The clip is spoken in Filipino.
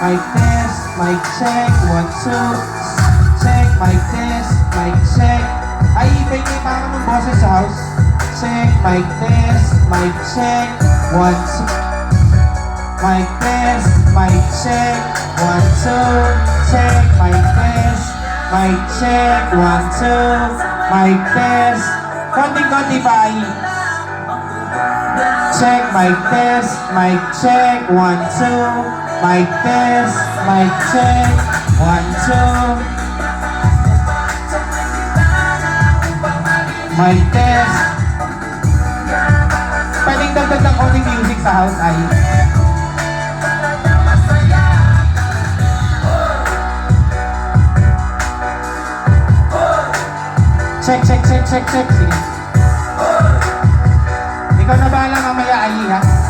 Mic test, mic check, 1, 2. Check, mic test, mic check. Ay, ibay niyo yung mga mong boses sa house. Check, mic test, mic check, 1, 2. Mic test, mic check, 1, 2. Check, mic test, mic check, 1, 2. Mic test. Konting-konti pa ay. Check, mic test, mic check, 1, 2. Mic test, mic check, 1, 2. Mic test. Pwedeng dagdag ng only music sa house ay. Check, check, check, check, check. Sige. Ikaw na bahala mamaya ay ha.